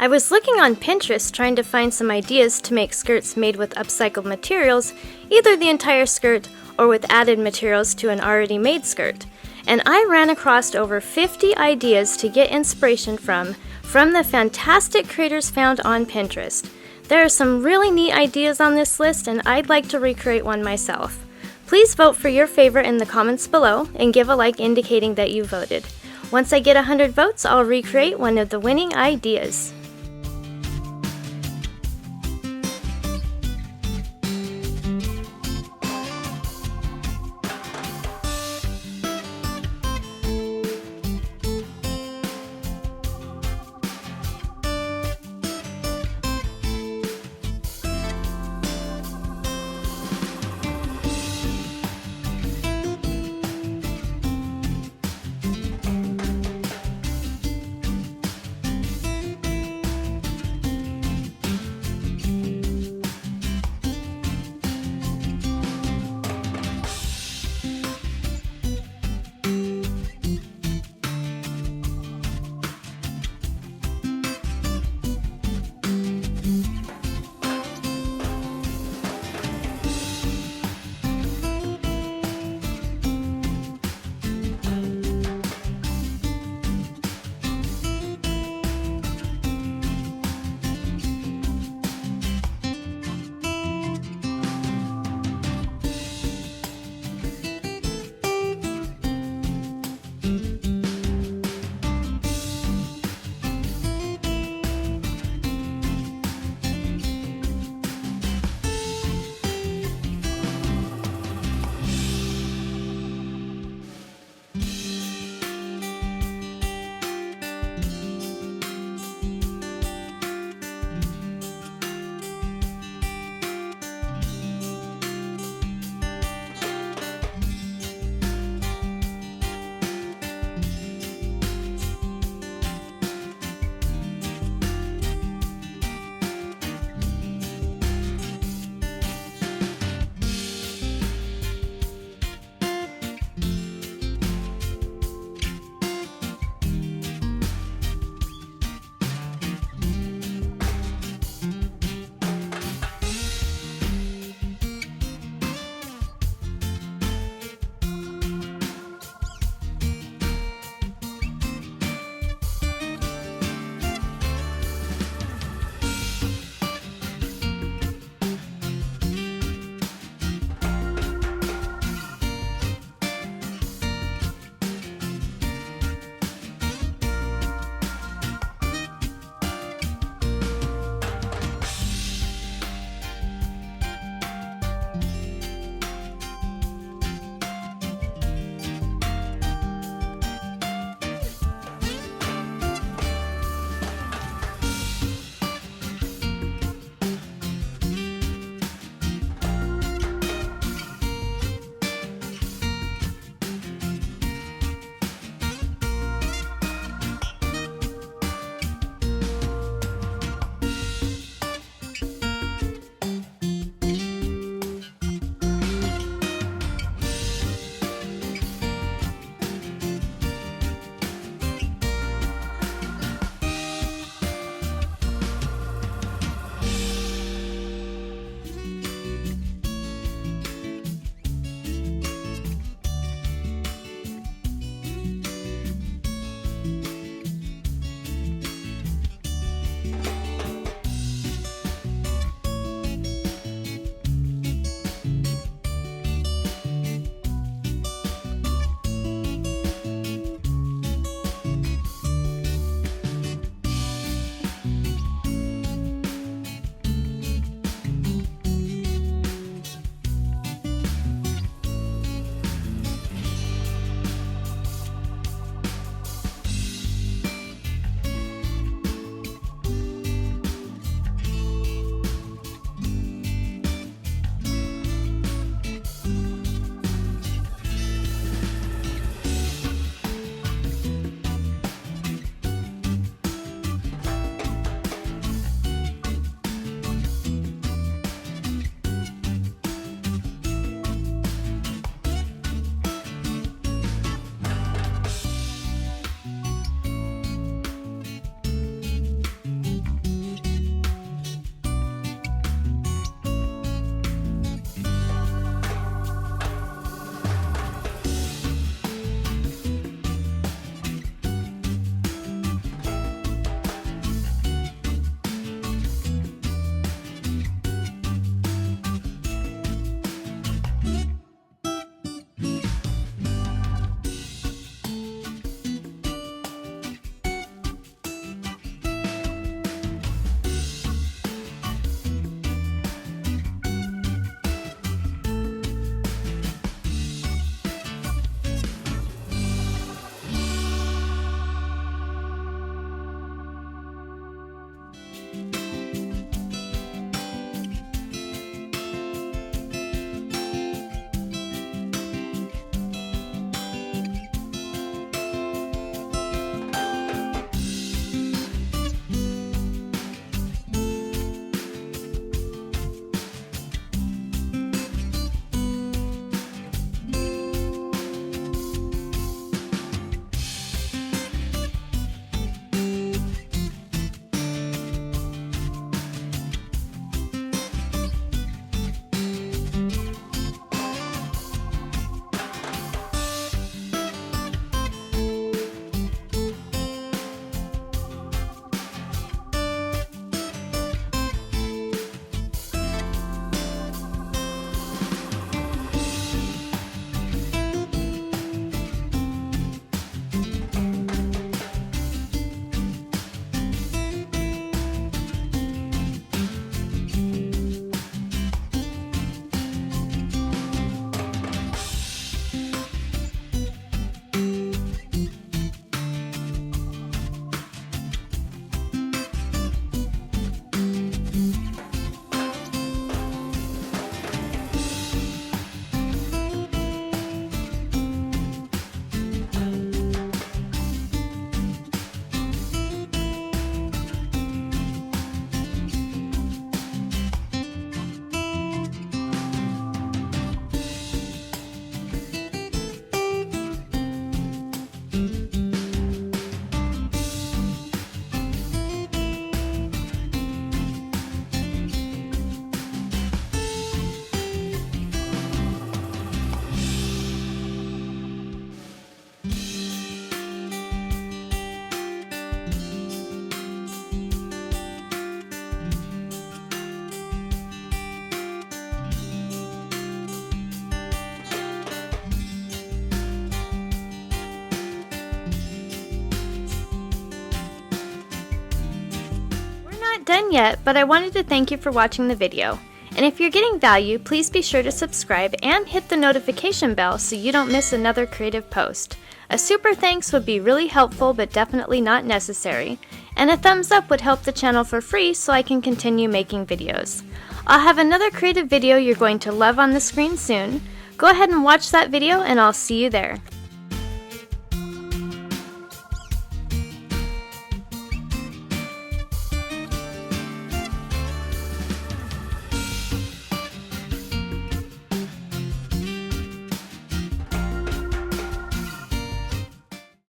I was looking on Pinterest trying to find some ideas to make skirts made with upcycled materials, either the entire skirt or with added materials to an already made skirt. And I ran across over 50 ideas to get inspiration from the fantastic creators found on Pinterest. There are some really neat ideas on this list, and I'd like to recreate one myself. Please vote for your favorite in the comments below and give a like indicating that you voted. Once I get 100 votes, I'll recreate one of the winning ideas. done yet, but I wanted to thank you for watching the video. And if you're getting value, please be sure to subscribe and hit the notification bell so you don't miss another creative post. A super thanks would be really helpful but definitely not necessary. And a thumbs up would help the channel for free so I can continue making videos. I'll have another creative video you're going to love on the screen soon. Go ahead and watch that video and I'll see you there.